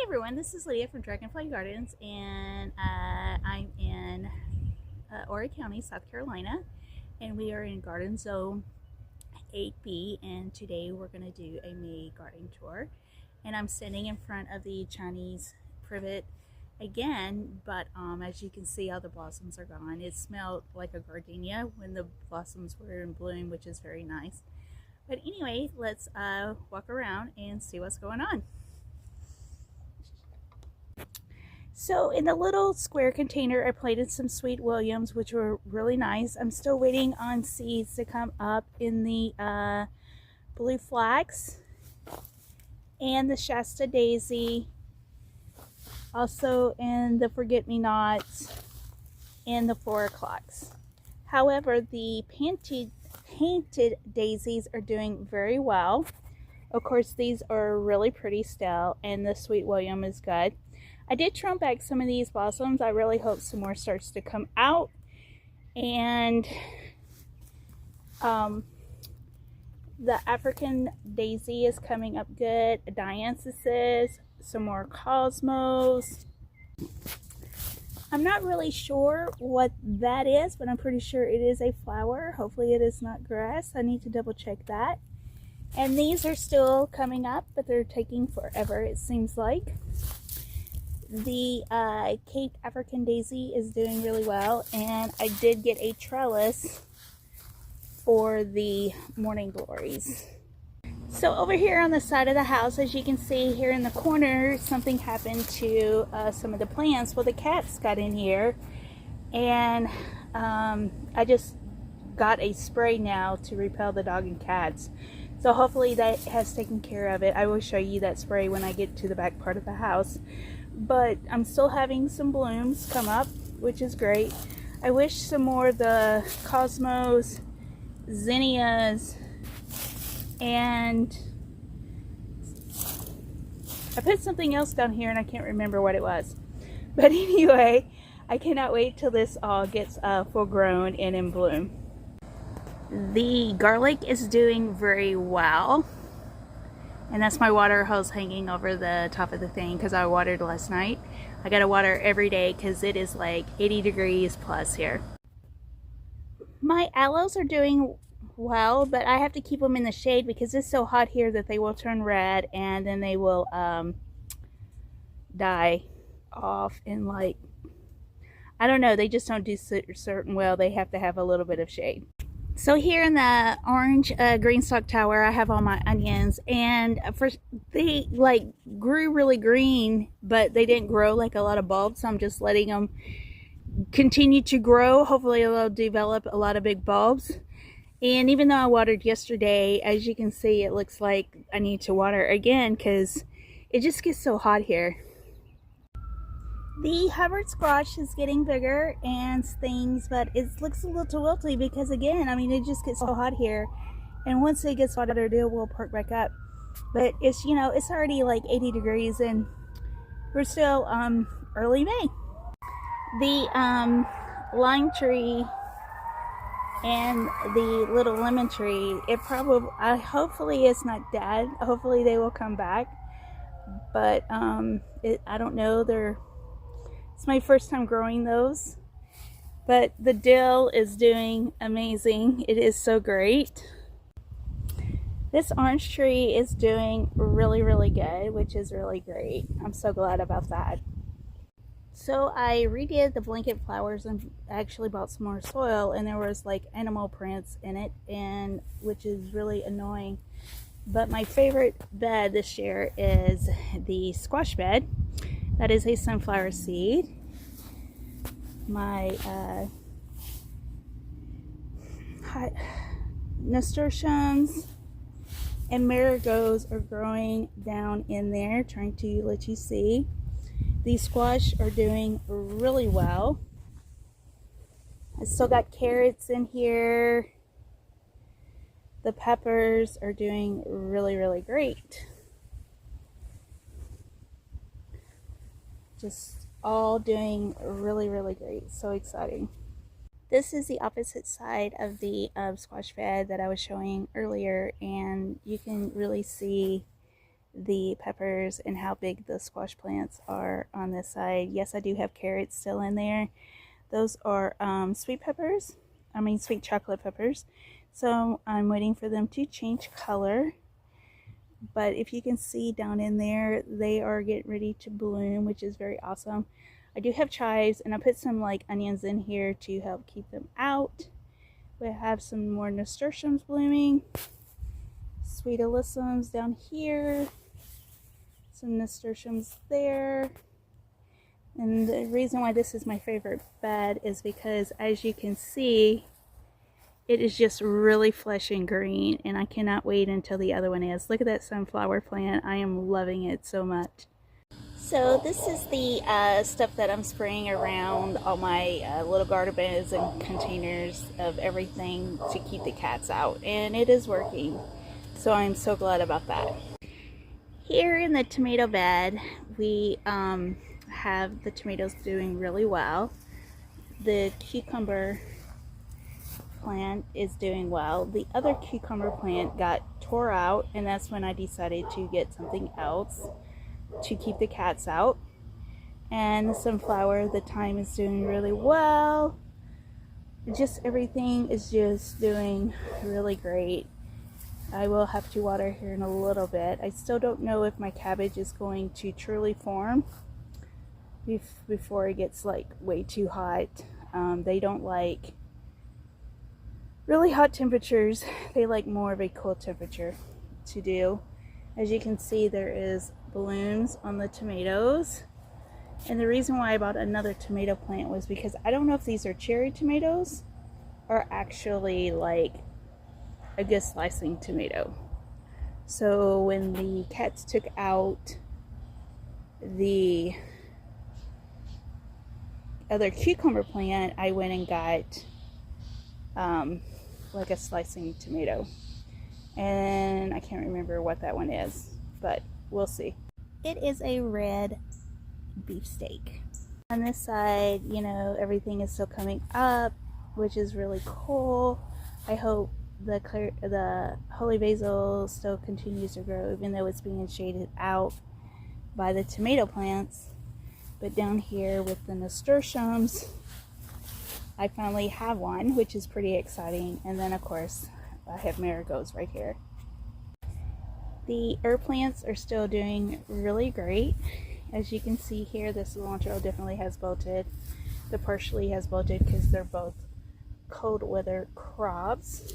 Everyone, this is Lydia from Dragonfly Gardens, and I'm in Horry County, South Carolina, and we are in Garden Zone 8B, and today we're going to do a May garden tour. And I'm standing in front of the Chinese privet again, but as you can see, all the blossoms are gone. It smelled like a gardenia when the blossoms were in bloom, which is very nice. But anyway, let's walk around and see what's going on. So in the little square container, I planted some Sweet Williams, which were really nice. I'm still waiting on seeds to come up in the blue flax and the Shasta daisy, also in the forget-me-nots and the 4 o'clocks. However, the painted daisies are doing very well. Of course, these are really pretty still, and the Sweet William is good. I did trim back some of these blossoms. I really hope some more starts to come out. And the African daisy is coming up good. Dianthesis, some more cosmos. I'm not really sure what that is, but I'm pretty sure it is a flower. Hopefully it is not grass. I need to double check that. And these are still coming up, but they're taking forever, it seems like. The Cape African daisy is doing really well, and I did get a trellis for the morning glories. So over here on the side of the house, as you can see here in the corner, something happened to some of the plants. Well, the cats got in here, and I just got a spray now to repel the dog and cats. So hopefully that has taken care of it. I will show you that spray when I get to the back part of the house. But I'm still having some blooms come up, which is great. I wish some more of the cosmos, zinnias, and I put something else down here and I can't remember what it was. But anyway, I cannot wait till this all gets full grown and in bloom. The garlic is doing very well. And that's my water hose hanging over the top of the thing because I watered last night. I gotta water every day because it is like 80 degrees plus here. My aloes are doing well, but I have to keep them in the shade because it's so hot here that they will turn red and then they will die off in, like, I don't know, they just don't do certain well. They have to have a little bit of shade. So here in the orange greenstock tower, I have all my onions, and they like grew really green, but they didn't grow like a lot of bulbs. So I'm just letting them continue to grow. Hopefully they'll develop a lot of big bulbs. And even though I watered yesterday, as you can see, it looks like I need to water again because it just gets so hot here. The Hubbard squash is getting bigger and things, but it looks a little wilty because, again, I mean, it just gets so hot here. And once it gets hotter, it will perk back up. But it's, you know, it's already like 80 degrees and we're still early May. The lime tree and the little lemon tree, it probably, hopefully it's not dead. Hopefully they will come back. But I don't know, it's my first time growing those, but the dill is doing amazing. It is so great. This orange tree is doing really, really good, which is really great. I'm so glad about that. So I redid the blanket flowers and actually bought some more soil, and there was like animal prints in it, and which is really annoying. But my favorite bed this year is the squash bed. That is a sunflower seed. My nasturtiums and marigolds are growing down in there, trying to let you see. These squash are doing really well. I still got carrots in here. The peppers are doing really, really great. Just all doing really, really great. So exciting. This is the opposite side of the squash bed that I was showing earlier, and you can really see the peppers and how big the squash plants are on this side. Yes, I do have carrots still in there. Those are sweet chocolate peppers. So I'm waiting for them to change color. But if you can see down in there, they are getting ready to bloom, which is very awesome. I do have chives, and I put some like onions in here to help keep them out. We have some more nasturtiums blooming. Sweet alyssums down here. Some nasturtiums there. And the reason why this is my favorite bed is because, as you can see, it is just really fresh and green, and I cannot wait until the other one is. Look at that sunflower plant. I am loving it so much. So this is the stuff that I'm spraying around all my little garden beds and containers of everything to keep the cats out, and it is working. So I'm so glad about that. Here in the tomato bed, we have the tomatoes doing really well. The cucumber plant is doing well. The other cucumber plant got tore out, and that's when I decided to get something else to keep the cats out. And the sunflower, the thyme is doing really well. Just everything is just doing really great. I will have to water here in a little bit. I still don't know if my cabbage is going to truly form before it gets like way too hot. They don't like really hot temperatures. They like more of a cool temperature to do. As you can see, there is blooms on the tomatoes. And the reason why I bought another tomato plant was because I don't know if these are cherry tomatoes or actually like a good slicing tomato. So when the cats took out the other cucumber plant, I went and got like a slicing tomato, and I can't remember what that one is, but we'll see. It is a red beefsteak. On this side, you know, everything is still coming up, which is really cool. I hope the holy basil still continues to grow, even though it's being shaded out by the tomato plants. But down here with the nasturtiums, I finally have one, which is pretty exciting. And then of course I have marigolds right here. The herb plants are still doing really great. As you can see here, the cilantro definitely has bolted. The parsley has bolted because they're both cold weather crops.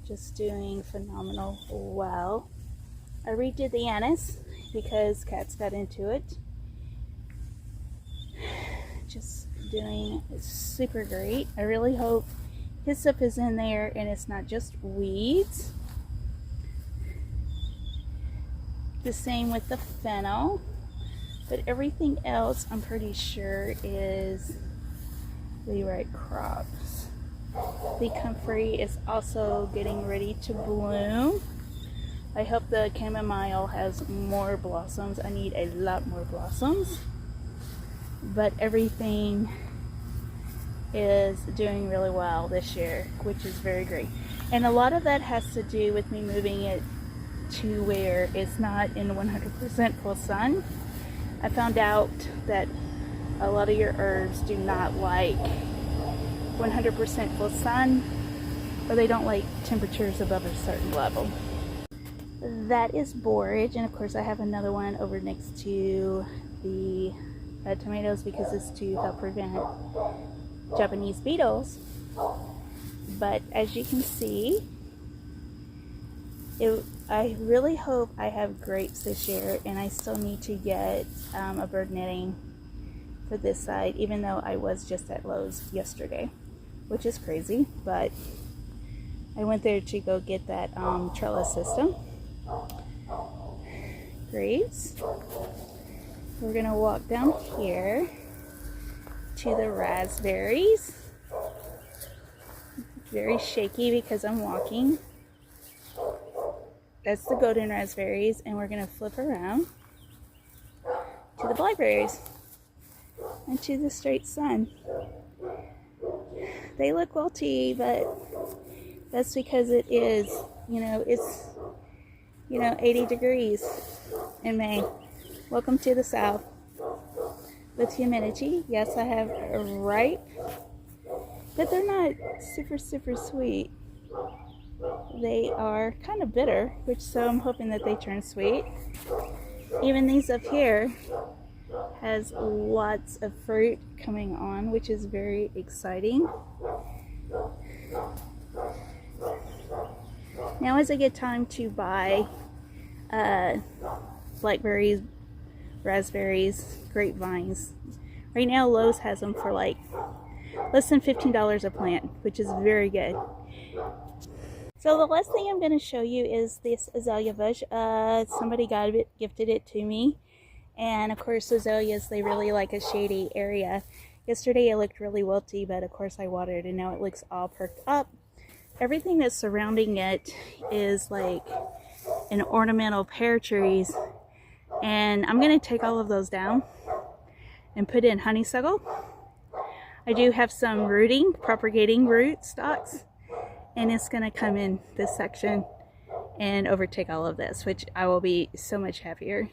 Just doing phenomenal well. I redid the anise because cats got into it. Just doing super great. I really hope his stuff is in there and it's not just weeds. The same with the fennel, but everything else I'm pretty sure is the right crops. The comfrey is also getting ready to bloom. I hope the chamomile has more blossoms. I need a lot more blossoms. But everything is doing really well this year, which is very great. And a lot of that has to do with me moving it to where it's not in 100% full sun. I found out that a lot of your herbs do not like 100% full sun, or they don't like temperatures above a certain level. That is borage, and of course I have another one over next to the tomatoes because it's to help prevent Japanese beetles. But as you can see, I really hope I have grapes this year, and I still need to get a bird netting for this side, even though I was just at Lowe's yesterday, which is crazy, but I went there to go get that trellis system. Grapes. We're gonna walk down here to the raspberries. Very shaky because I'm walking. That's the golden raspberries, and we're gonna flip around to the blackberries and to the straight sun. They look wilty, but that's because it is, you know, it's you know, 80 degrees in May. Welcome to the South. With humidity, yes, I have ripe, but they're not super sweet. They are kind of bitter, which so I'm hoping that they turn sweet. Even these up here has lots of fruit coming on, which is very exciting. Now as I get time to buy blackberries, raspberries, grapevines, right now Lowe's has them for like less than $15 a plant, which is very good. So the last thing I'm going to show you is this azalea bush. Somebody gifted it to me. And of course azaleas, they really like a shady area. Yesterday it looked really wilty, but of course I watered and now it looks all perked up. Everything that's surrounding it is like an ornamental pear trees. And I'm going to take all of those down and put in honeysuckle. I do have some rooting, propagating root stocks. And it's going to come in this section and overtake all of this, which I will be so much happier.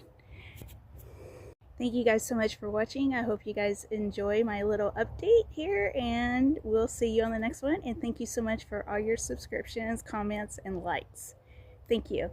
Thank you guys so much for watching. I hope you guys enjoy my little update here, and we'll see you on the next one. And thank you so much for all your subscriptions, comments, and likes. Thank you.